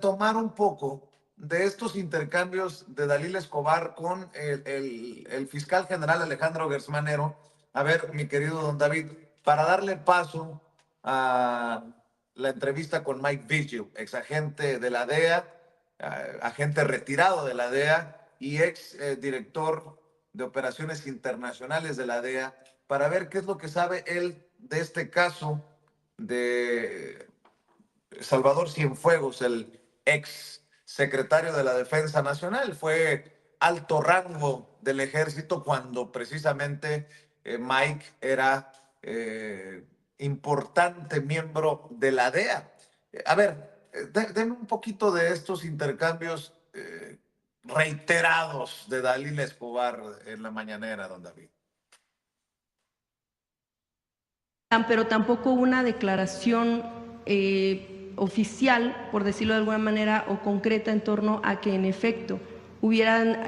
tomar un poco de estos intercambios de Dalila Escobar con el fiscal general Alejandro Gersmanero. A ver, mi querido don David, para darle paso a la entrevista con Mike Vigil, ex agente de la DEA, agente retirado de la DEA y ex director de operaciones internacionales de la DEA, para ver qué es lo que sabe él de este caso de Salvador Cienfuegos, el ex secretario de la Defensa Nacional. Fue alto rango del ejército cuando precisamente Mike era importante miembro de la DEA. A ver, denme un poquito de estos intercambios reiterados de Dalila Escobar en la mañanera, don David. Pero tampoco una declaración oficial, por decirlo de alguna manera, o concreta en torno a que en efecto hubieran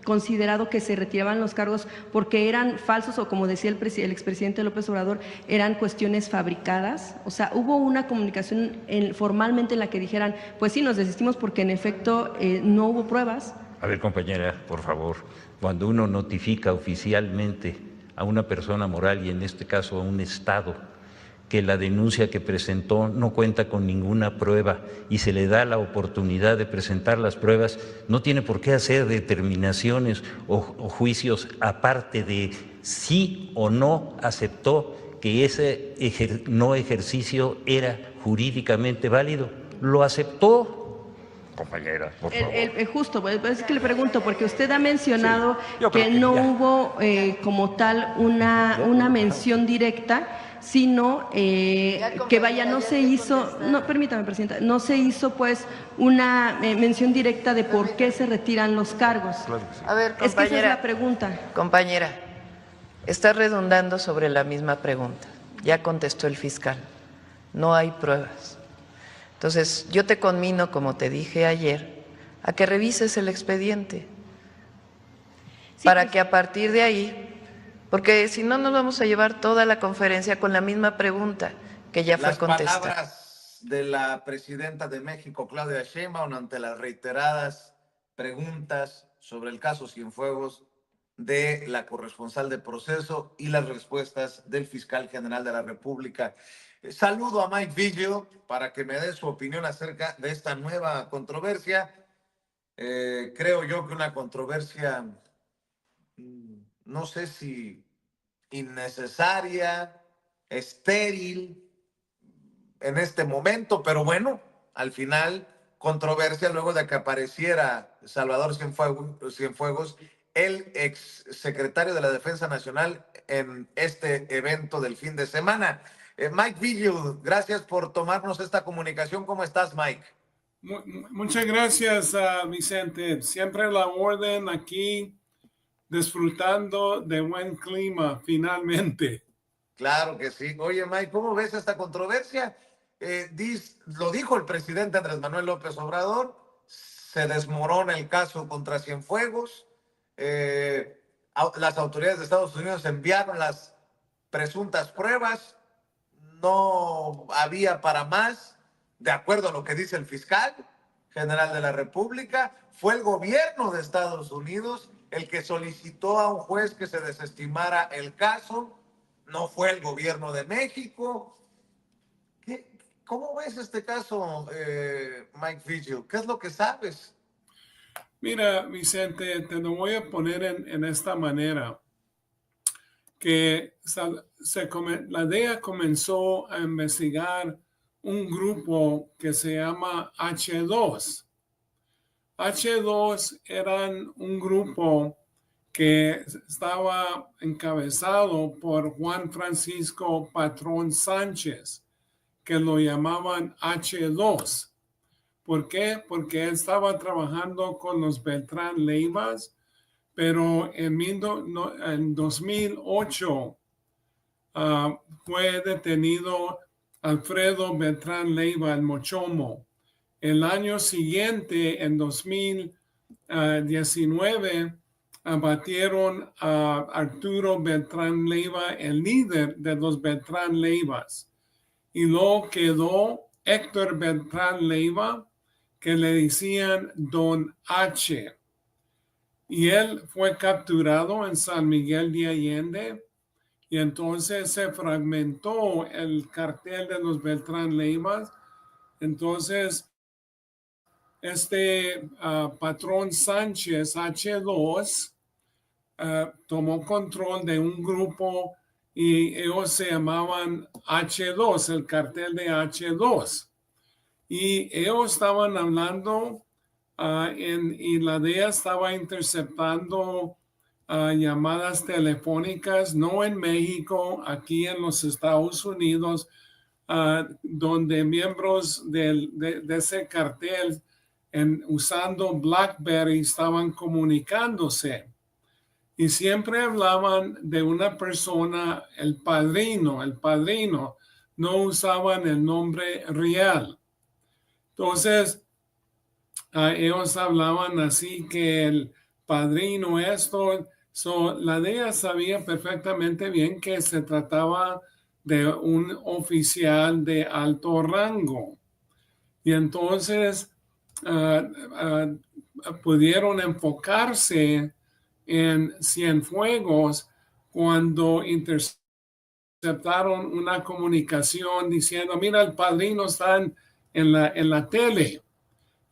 considerado que se retiraban los cargos porque eran falsos o, como decía el expresidente López Obrador, eran cuestiones fabricadas. O sea, hubo una comunicación formalmente en la que dijeran, pues sí, nos desistimos porque en efecto no hubo pruebas. A ver, compañera, por favor, cuando uno notifica oficialmente a una persona moral, y en este caso a un Estado, que la denuncia que presentó no cuenta con ninguna prueba y se le da la oportunidad de presentar las pruebas, no tiene por qué hacer determinaciones o juicios aparte de sí o no aceptó que ese no ejercicio era jurídicamente válido. Lo aceptó. Compañera, por favor. Justo, es que le pregunto, porque usted ha mencionado sí, que no hubo como tal una mención directa, sino que vaya, no se hizo, no, permítame, presidenta, no se hizo pues una mención directa de por qué se retiran los cargos. Claro que sí. A ver, compañera, es que esa es la pregunta. Compañera, está redundando sobre la misma pregunta. Ya contestó el fiscal. No hay pruebas. Entonces, yo te conmino, como te dije ayer, a que revises el expediente para que a partir de ahí, porque si no nos vamos a llevar toda la conferencia con la misma pregunta que ya fue contestada. Las palabras de la presidenta de México, Claudia Sheinbaum, ante las reiteradas preguntas sobre el caso Cienfuegos de la corresponsal de proceso y las respuestas del fiscal general de la República. Saludo a Mike Vigil para que me dé su opinión acerca de esta nueva controversia. Creo yo que una controversia, no sé si innecesaria, estéril en este momento, pero bueno, al final controversia luego de que apareciera Salvador Cienfuegos, el ex secretario de la Defensa Nacional, en este evento del fin de semana. Mike Vigil, gracias por tomarnos esta comunicación. ¿Cómo estás, Mike? Muchas gracias, Vicente. Siempre la orden aquí, disfrutando de buen clima, finalmente. Claro que sí. Oye, Mike, ¿cómo ves esta controversia? Lo dijo el presidente Andrés Manuel López Obrador, se desmorona el caso contra Cienfuegos. Las autoridades de Estados Unidos enviaron las presuntas pruebas, no había para más, de acuerdo a lo que dice el fiscal general de la República. Fue el gobierno de Estados Unidos el que solicitó a un juez que se desestimara el caso, no fue el gobierno de México. ¿Cómo ves este caso, Mike Vigil? ¿Qué es lo que sabes? Mira, Vicente, te lo voy a poner en esta manera. Que la DEA comenzó a investigar un grupo que se llama H2. H2 eran un grupo que estaba encabezado por Juan Francisco Patrón Sánchez, que lo llamaban H2. ¿Por qué? Porque él estaba trabajando con los Beltrán Leivas, pero en 2008 fue detenido Alfredo Beltrán Leiva, el Mochomo. El año siguiente, en 2019, abatieron a Arturo Beltrán Leiva, el líder de los Beltrán Leivas, y luego quedó Héctor Beltrán Leiva, que le decían Don H. Y él fue capturado en San Miguel de Allende. Y entonces se fragmentó el cartel de los Beltrán Leivas. Entonces, este patrón Sánchez, H2, tomó control de un grupo y ellos se llamaban H2, el cartel de H2. Y ellos estaban hablando y la DEA estaba interceptando llamadas telefónicas, no en México, aquí en los Estados Unidos, donde miembros de ese cartel usando BlackBerry estaban comunicándose. Y siempre hablaban de una persona, el padrino, no usaban el nombre real. Entonces, ellos hablaban así que el padrino esto, la DEA sabía perfectamente bien que se trataba de un oficial de alto rango. Y entonces pudieron enfocarse en Cienfuegos cuando interceptaron una comunicación diciendo, mira, el padrino está en la tele.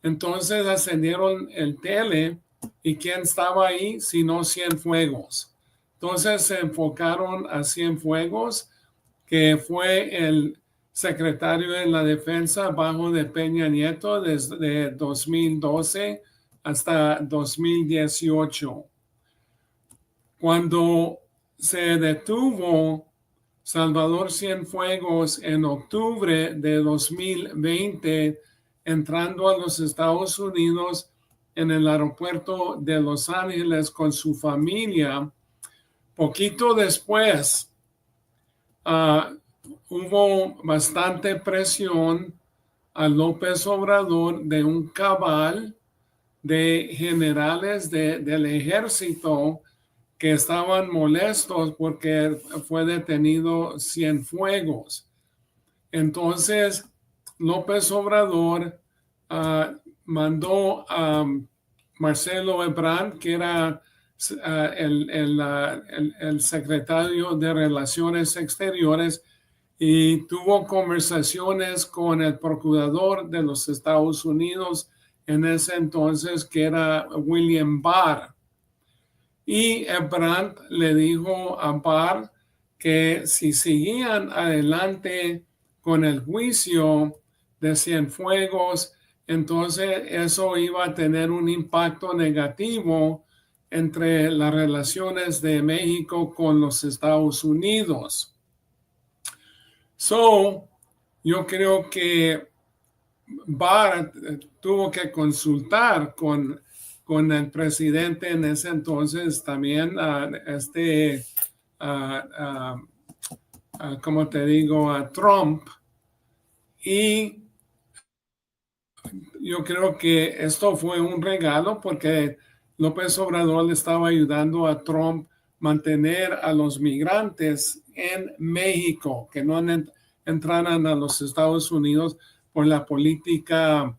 Entonces ascendieron el tele y ¿quién estaba ahí? Sino Cienfuegos. Entonces se enfocaron a Cienfuegos, que fue el secretario de la Defensa bajo de Peña Nieto desde 2012 hasta 2018. Cuando se detuvo Salvador Cienfuegos en octubre de 2020, entrando a los Estados Unidos en el aeropuerto de Los Ángeles con su familia, poquito después hubo bastante presión a López Obrador de un cabal de generales del ejército que estaban molestos porque fue detenido Cienfuegos. Entonces, López Obrador mandó a Marcelo Ebrard, que era el secretario de Relaciones Exteriores, y tuvo conversaciones con el procurador de los Estados Unidos en ese entonces, que era William Barr. Y Ebrard le dijo a Barr que si seguían adelante con el juicio de Cienfuegos, entonces eso iba a tener un impacto negativo entre las relaciones de México con los Estados Unidos. Yo creo que Barr tuvo que consultar con el presidente en ese entonces también, como te digo, a Trump. Y yo creo que esto fue un regalo porque López Obrador le estaba ayudando a Trump mantener a los migrantes en México, que no entraran a los Estados Unidos por la política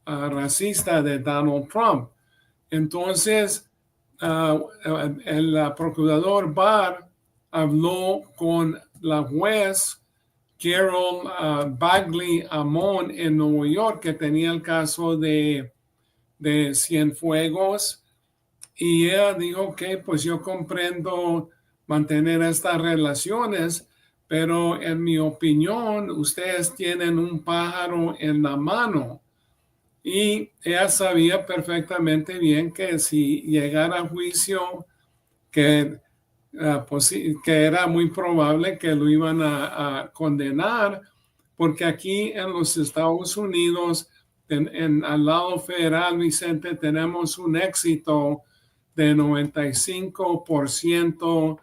racista de Donald Trump. Entonces, el procurador Barr habló con la juez Carol Bagley Amon en Nueva York, que tenía el caso de Cienfuegos, y ella dijo que pues yo comprendo mantener estas relaciones, pero en mi opinión ustedes tienen un pájaro en la mano. Y ella sabía perfectamente bien que si llegara a juicio, que era muy probable que lo iban a condenar, porque aquí en los Estados Unidos, al lado federal, Vicente, tenemos un éxito de 95%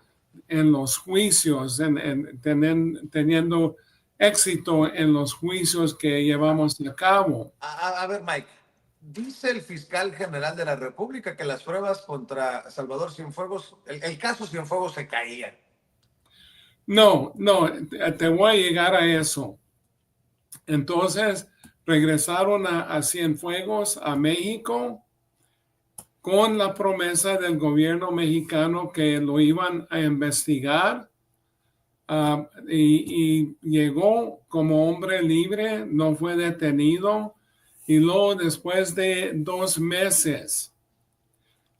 en los juicios, teniendo éxito en los juicios que llevamos a cabo. A ver, Mike, dice el fiscal general de la República que las pruebas contra Salvador Cienfuegos, el caso Cienfuegos se caía. No, te voy a llegar a eso. Entonces regresaron a Cienfuegos, a México, con la promesa del gobierno mexicano que lo iban a investigar. Y llegó como hombre libre, no fue detenido. Y luego, después de 2 meses,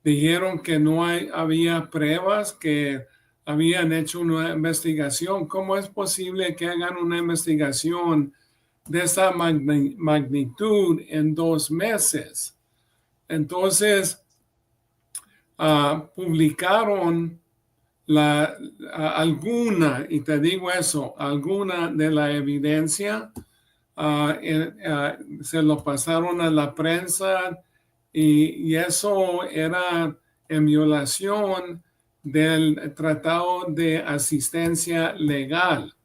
dijeron que no había pruebas, que habían hecho una investigación. ¿Cómo es posible que hagan una investigación de esa magnitud en 2 meses? Entonces, publicaron alguna, y te digo eso, alguna de la evidencia, se lo pasaron a la prensa y eso era en violación del Tratado de Asistencia Legal.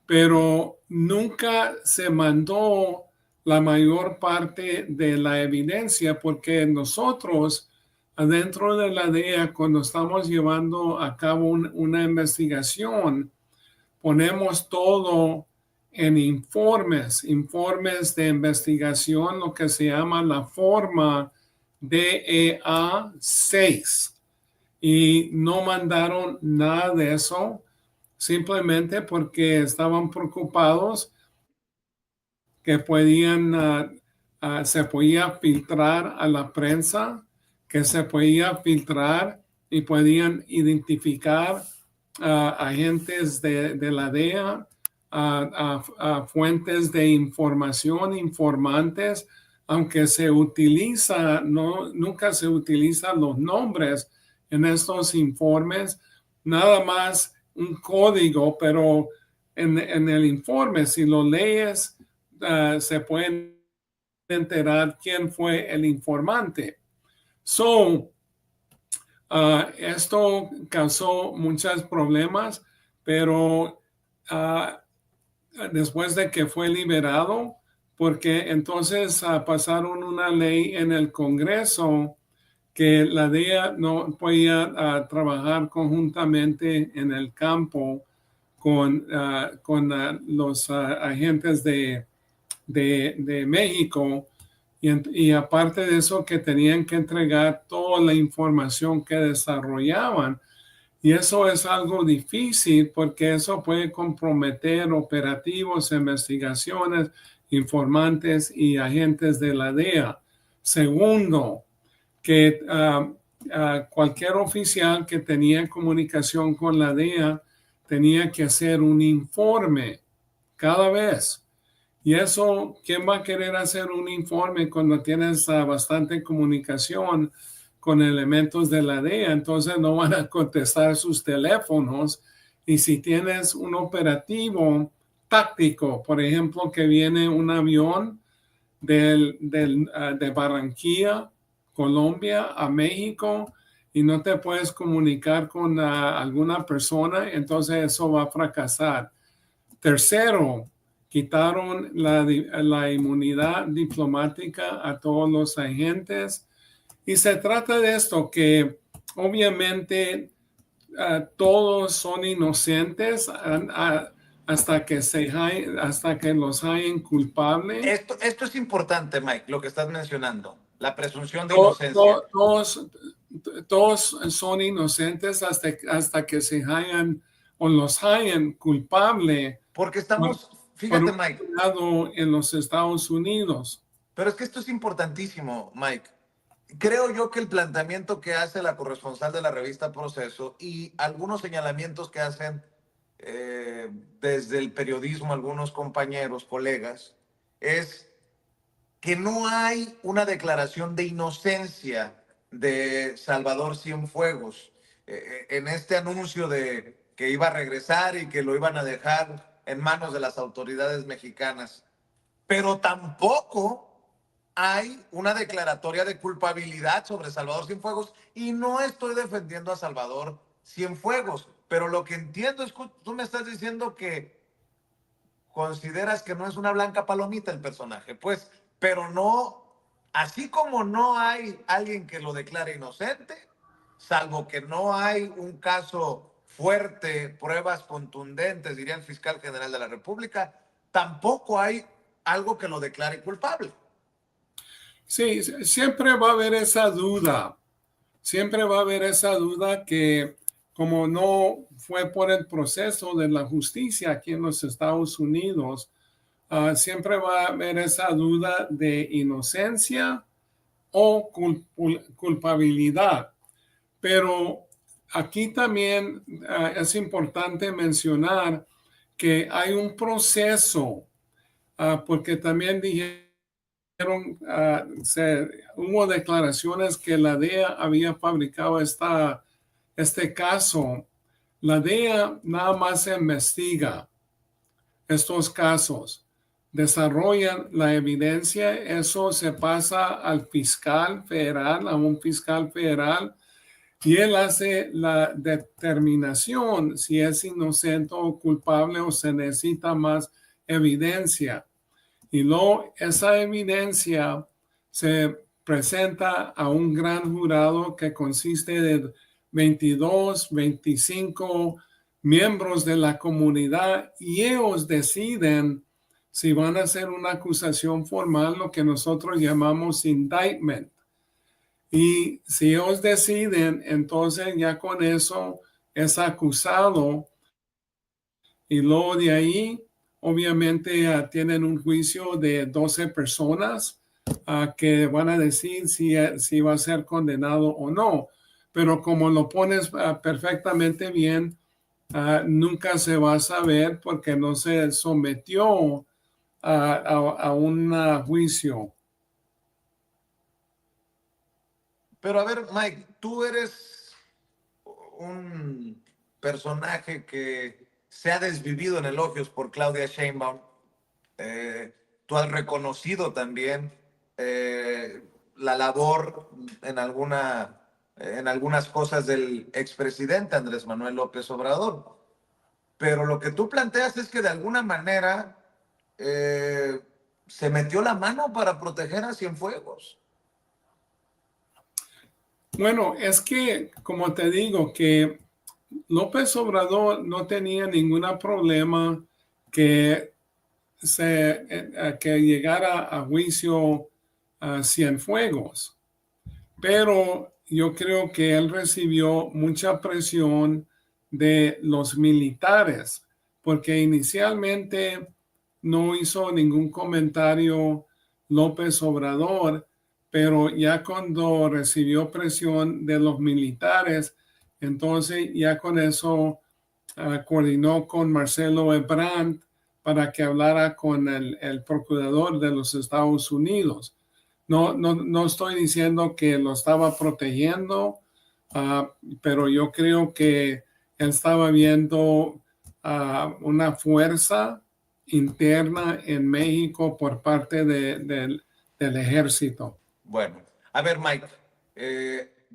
Pero nunca se mandó la mayor parte de la evidencia porque nosotros, adentro de la DEA, cuando estamos llevando a cabo una investigación, ponemos todo en informes de investigación, lo que se llama la forma DEA 6. Y no mandaron nada de eso, simplemente porque estaban preocupados que se podía filtrar a la prensa, que se podía filtrar y podían identificar agentes de la DEA, a fuentes de información, informantes, aunque se utiliza, nunca se utilizan los nombres en estos informes, nada más un código, pero en el informe, si lo lees, se pueden enterar quién fue el informante. Esto causó muchos problemas, pero después de que fue liberado, porque entonces pasaron una ley en el Congreso que la DEA no podía trabajar conjuntamente en el campo con los agentes de México. Y aparte de eso, que tenían que entregar toda la información que desarrollaban. Y eso es algo difícil porque eso puede comprometer operativos, investigaciones, informantes y agentes de la DEA. Segundo, que cualquier oficial que tenía comunicación con la DEA tenía que hacer un informe cada vez. Y eso, ¿quién va a querer hacer un informe cuando tienes bastante comunicación con elementos de la DEA? Entonces no van a contestar sus teléfonos. Y si tienes un operativo táctico, por ejemplo, que viene un avión de Barranquilla, Colombia, a México, y no te puedes comunicar con alguna persona, entonces eso va a fracasar. Tercero, quitaron la inmunidad diplomática a todos los agentes. Y se trata de esto, que obviamente todos son inocentes hasta que los hayan culpables. Esto es importante, Mike, lo que estás mencionando, la presunción de inocencia. Todos son inocentes hasta que se hayan o los hayan culpable. Porque estamos, fíjate, Mike, en los Estados Unidos. Pero es que esto es importantísimo, Mike. Creo yo que el planteamiento que hace la corresponsal de la revista Proceso y algunos señalamientos que hacen desde el periodismo algunos compañeros, colegas, es que no hay una declaración de inocencia de Salvador Cienfuegos en este anuncio de que iba a regresar y que lo iban a dejar en manos de las autoridades mexicanas. Pero tampoco hay una declaratoria de culpabilidad sobre Salvador Cienfuegos y no estoy defendiendo a Salvador Cienfuegos, pero lo que entiendo es que tú me estás diciendo que consideras que no es una blanca palomita el personaje, pues, pero no, así como no hay alguien que lo declare inocente, salvo que no hay un caso fuerte, pruebas contundentes, diría el fiscal general de la República, tampoco hay algo que lo declare culpable. Sí, siempre va a haber esa duda. Siempre va a haber esa duda que como no fue por el proceso de la justicia aquí en los Estados Unidos, siempre va a haber esa duda de inocencia o culpabilidad. Pero aquí también es importante mencionar que hay un proceso, porque también dijeron, hubo declaraciones que la DEA había fabricado este caso. La DEA nada más investiga estos casos, desarrollan la evidencia, eso se pasa al fiscal federal, a un fiscal federal, y él hace la determinación si es inocente o culpable o se necesita más evidencia. Y luego esa evidencia se presenta a un gran jurado que consiste de 22, 25 miembros de la comunidad y ellos deciden si van a hacer una acusación formal, lo que nosotros llamamos indictment. Y si ellos deciden, entonces ya con eso es acusado y luego de ahí obviamente tienen un juicio de 12 personas que van a decir si va a ser condenado o no. Pero como lo pones perfectamente bien, nunca se va a saber porque no se sometió a un juicio. Pero a ver, Mike, tú eres un personaje que se ha desvivido en elogios por Claudia Sheinbaum. Tú has reconocido también la labor en algunas cosas del expresidente Andrés Manuel López Obrador. Pero lo que tú planteas es que de alguna manera se metió la mano para proteger a Cienfuegos. Bueno, es que, como te digo, que López Obrador no tenía ningún problema que llegara a juicio a Cienfuegos, pero yo creo que él recibió mucha presión de los militares, porque inicialmente no hizo ningún comentario López Obrador, pero ya cuando recibió presión de los militares, entonces ya con eso coordinó con Marcelo Ebrard para que hablara con el procurador de los Estados Unidos. No estoy diciendo que lo estaba protegiendo, pero yo creo que él estaba viendo una fuerza interna en México por parte del ejército. Bueno, a ver, Mike,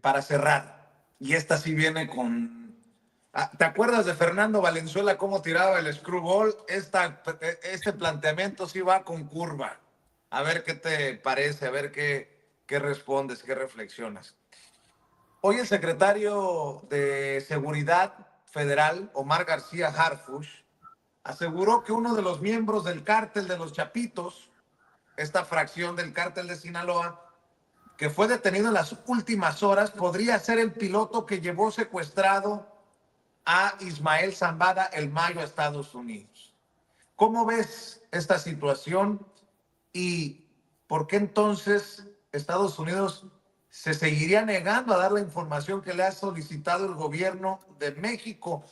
para cerrar, y esta sí viene con... ¿Te acuerdas de Fernando Valenzuela cómo tiraba el screwball? Este planteamiento sí va con curva. A ver qué te parece, a ver qué respondes, qué reflexionas. Hoy el secretario de Seguridad Federal, Omar García Harfuch, aseguró que uno de los miembros del cártel de los Chapitos, esta fracción del cártel de Sinaloa, que fue detenido en las últimas horas, podría ser el piloto que llevó secuestrado a Ismael Zambada el mayo a Estados Unidos. ¿Cómo ves esta situación y por qué entonces Estados Unidos se seguiría negando a dar la información que le ha solicitado el gobierno de México?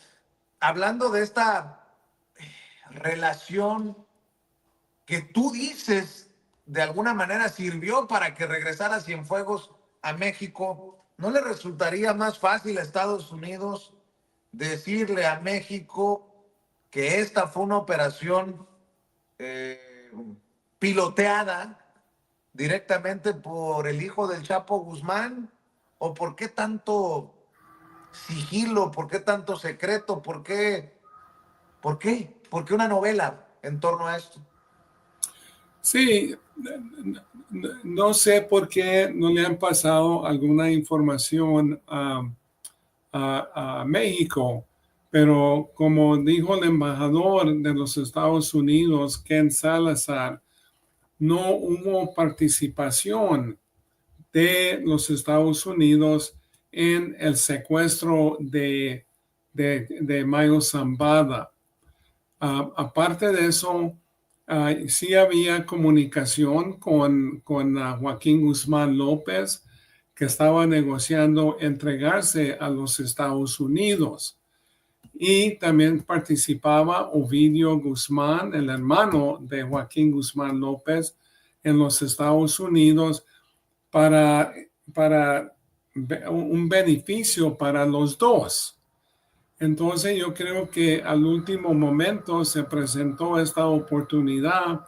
Hablando de esta relación que tú dices de alguna manera sirvió para que regresara Cienfuegos a México, ¿no le resultaría más fácil a Estados Unidos decirle a México que esta fue una operación piloteada directamente por el hijo del Chapo Guzmán? ¿O por qué tanto sigilo? ¿Por qué tanto secreto? ¿Por qué? ¿Por qué? ¿Por qué una novela en torno a esto? Sí, no sé por qué no le han pasado alguna información a México, pero como dijo el embajador de los Estados Unidos, Ken Salazar, no hubo participación de los Estados Unidos en el secuestro de Mayo Zambada. Aparte de eso, sí había comunicación con Joaquín Guzmán López, que estaba negociando entregarse a los Estados Unidos. Y también participaba Ovidio Guzmán, el hermano de Joaquín Guzmán López, en los Estados Unidos para un beneficio para los dos. Entonces yo creo que al último momento se presentó esta oportunidad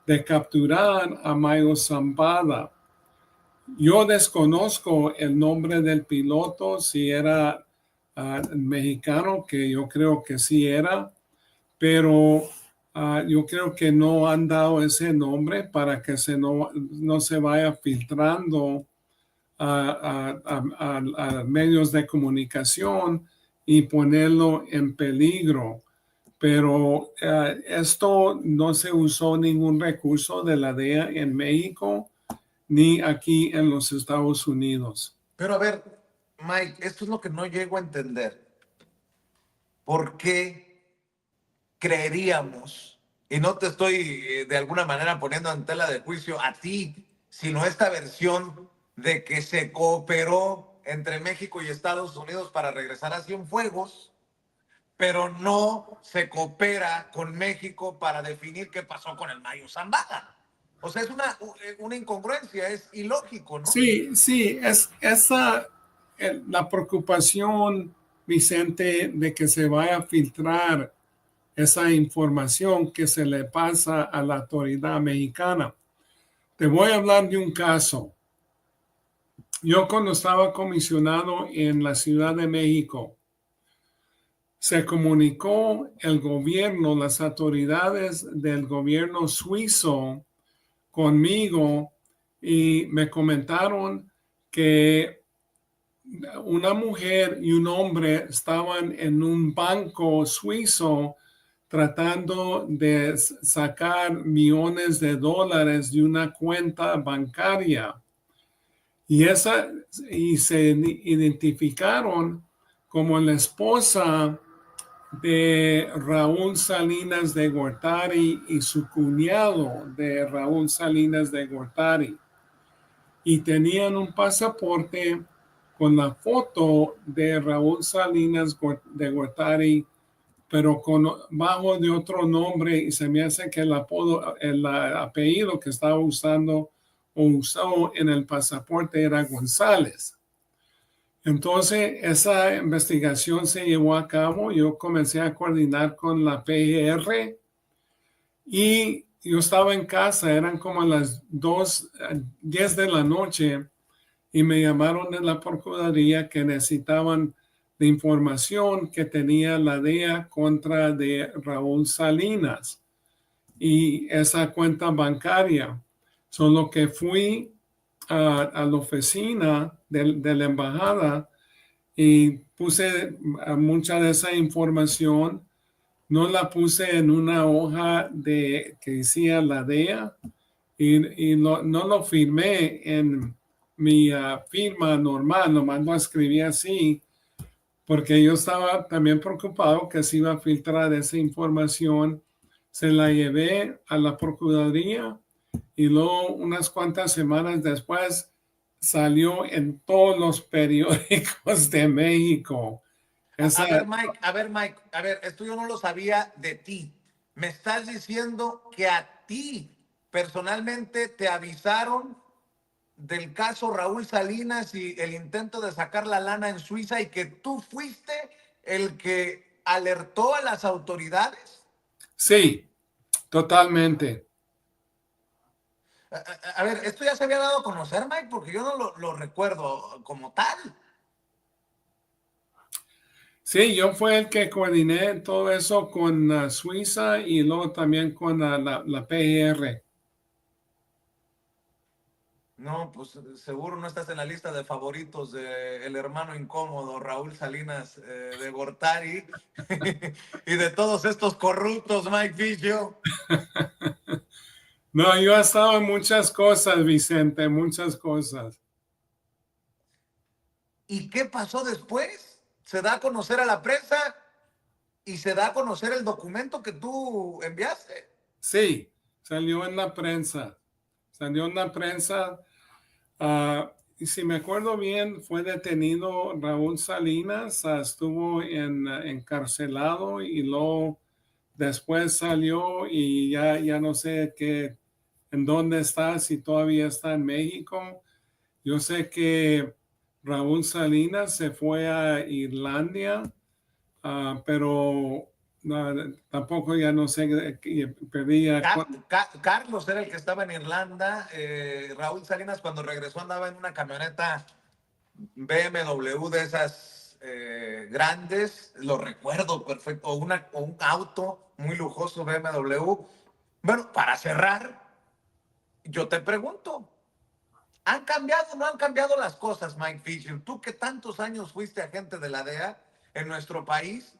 de capturar a Mayo Zambada. Yo desconozco el nombre del piloto, si era mexicano, que yo creo que sí era, pero yo creo que no han dado ese nombre para que no se vaya filtrando a medios de comunicación y ponerlo en peligro. Pero esto no se usó ningún recurso de la DEA en México ni aquí en los Estados Unidos. Pero a ver, Mike, esto es lo que no llego a entender. ¿Por qué creeríamos, y no te estoy de alguna manera poniendo en tela de juicio a ti, sino esta versión de que se cooperó entre México y Estados Unidos para regresar a Cienfuegos, pero no se coopera con México para definir qué pasó con el Mayo Zambada? O sea, es una incongruencia, es ilógico, ¿no? Sí, es la preocupación, Vicente, de que se vaya a filtrar esa información que se le pasa a la autoridad mexicana. Te voy a hablar de un caso. Yo cuando estaba comisionado en la Ciudad de México, se comunicó el gobierno, las autoridades del gobierno suizo conmigo y me comentaron que una mujer y un hombre estaban en un banco suizo tratando de sacar millones de dólares de una cuenta bancaria. Y se identificaron como la esposa de Raúl Salinas de Gortari y su cuñado de Raúl Salinas de Gortari. Y tenían un pasaporte con la foto de Raúl Salinas de Gortari, pero bajo de otro nombre, y se me hace que el apellido que estaba usando o usó en el pasaporte era González. Entonces, esa investigación se llevó a cabo. Yo comencé a coordinar con la PGR y yo estaba en casa, eran como las 10 de la noche y me llamaron de la Procuraduría que necesitaban de información que tenía la DEA contra de Raúl Salinas y esa cuenta bancaria. Solo que fui a la oficina de la embajada y puse mucha de esa información. No la puse en una hoja que decía la DEA y no lo firmé en mi firma normal, nomás lo escribí así, porque yo estaba también preocupado que se iba a filtrar esa información. Se la llevé a la Procuraduría y luego unas cuantas semanas después salió en todos los periódicos de México. A ver, Mike, esto yo no lo sabía de ti. Me estás diciendo que a ti personalmente te avisaron del caso Raúl Salinas y el intento de sacar la lana en Suiza y que tú fuiste el que alertó a las autoridades. Sí, totalmente. A ver, esto ya se había dado a conocer, Mike, porque yo no lo recuerdo como tal. Sí, yo fue el que coordiné todo eso con Suiza y luego también con la PGR. No, pues seguro no estás en la lista de favoritos de el hermano incómodo Raúl Salinas de Gortari y de todos estos corruptos, Mike Figgio. No, yo he estado en muchas cosas, Vicente, muchas cosas. ¿Y qué pasó después? Se da a conocer a la prensa y se da a conocer el documento que tú enviaste. Sí, salió en la prensa. Salió en la prensa. Y si me acuerdo bien, fue detenido Raúl Salinas, estuvo encarcelado y luego después salió y ya no sé en dónde está, si todavía está en México. Yo sé que Raúl Salinas se fue a Irlanda, pero tampoco ya no sé, perdí. Carlos era el que estaba en Irlanda. Raúl Salinas cuando regresó andaba en una camioneta BMW de esas grandes, lo recuerdo perfecto, o un auto muy lujoso BMW. Bueno, para cerrar, yo te pregunto, ¿han cambiado o no han cambiado las cosas, Mike Fisher? Tú que tantos años fuiste agente de la DEA en nuestro país,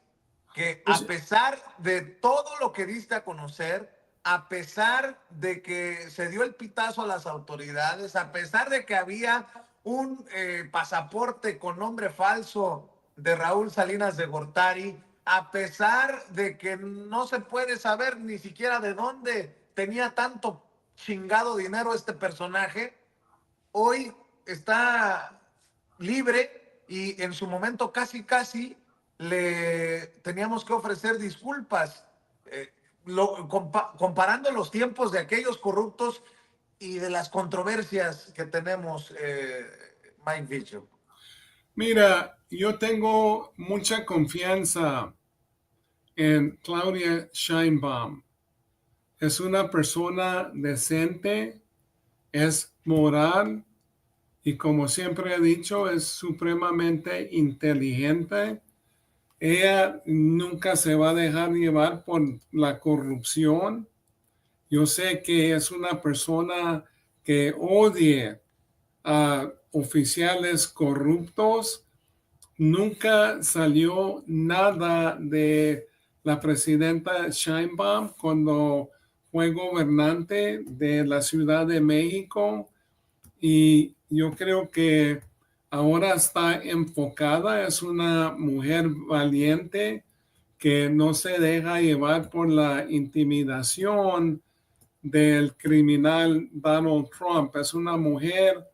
que a pesar de todo lo que diste a conocer, a pesar de que se dio el pitazo a las autoridades, a pesar de que había un pasaporte con nombre falso de Raúl Salinas de Gortari, a pesar de que no se puede saber ni siquiera de dónde tenía tanto chingado dinero este personaje, hoy está libre y en su momento casi le teníamos que ofrecer disculpas, comparando los tiempos de aquellos corruptos y de las controversias que tenemos, Mike Vigil. Mira, yo tengo mucha confianza en Claudia Sheinbaum. Es una persona decente, es moral y como siempre he dicho, es supremamente inteligente. Ella nunca se va a dejar llevar por la corrupción. Yo sé que es una persona que odia a oficiales corruptos. Nunca salió nada de la presidenta Sheinbaum cuando fue gobernante de la Ciudad de México y yo creo que ahora está enfocada, es una mujer valiente que no se deja llevar por la intimidación del criminal Donald Trump. Es una mujer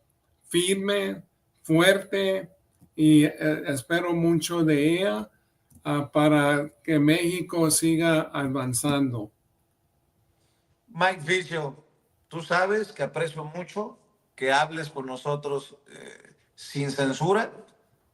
firme, fuerte y espero mucho de ella para que México siga avanzando. Mike Vigil, tú sabes que aprecio mucho que hables con nosotros sin censura.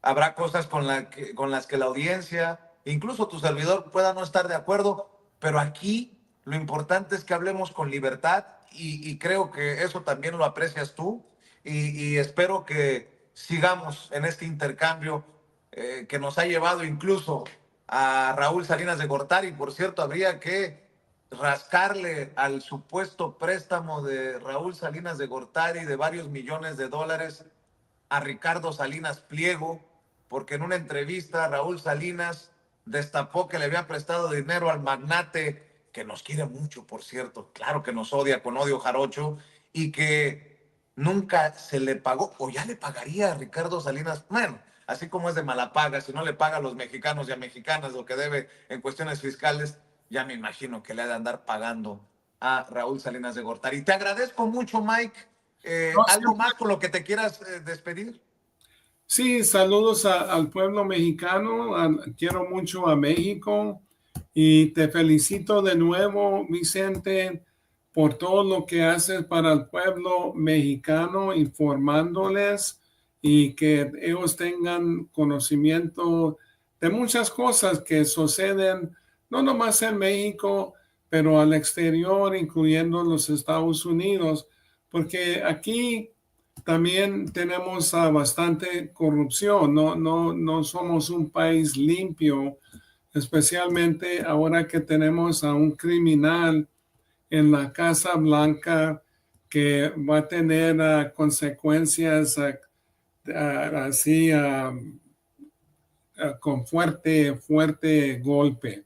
Habrá cosas con las que la audiencia, incluso tu servidor, pueda no estar de acuerdo, pero aquí lo importante es que hablemos con libertad y creo que eso también lo aprecias tú y espero que sigamos en este intercambio que nos ha llevado incluso a Raúl Salinas de Gortari. Por cierto, habría que rascarle al supuesto préstamo de Raúl Salinas de Gortari de varios millones de dólares a Ricardo Salinas Pliego, porque en una entrevista Raúl Salinas destapó que le había prestado dinero al magnate, que nos quiere mucho, por cierto, claro que nos odia con odio jarocho, y que nunca se le pagó, o ya le pagaría a Ricardo Salinas, bueno, así como es de mala paga, si no le paga a los mexicanos y a mexicanas lo que debe en cuestiones fiscales, ya me imagino que le ha de andar pagando a Raúl Salinas de Gortari. Te agradezco mucho, Mike. ¿Algo más con lo que te quieras despedir? Sí, saludos al pueblo mexicano, quiero mucho a México y te felicito de nuevo, Vicente, por todo lo que haces para el pueblo mexicano, informándoles y que ellos tengan conocimiento de muchas cosas que suceden, no nomás en México, pero al exterior, incluyendo los Estados Unidos, porque aquí también tenemos bastante corrupción, no somos un país limpio, especialmente ahora que tenemos a un criminal en la Casa Blanca que va a tener consecuencias así con fuerte golpe.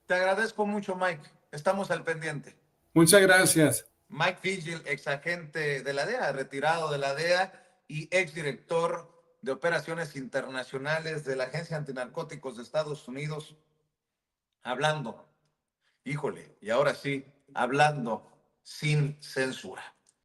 Te agradezco mucho, Mike. Estamos al pendiente. Muchas gracias. Mike Vigil, ex agente de la DEA, retirado de la DEA y exdirector de operaciones internacionales de la Agencia Antinarcóticos de Estados Unidos, hablando, híjole, y ahora sí, hablando sin censura.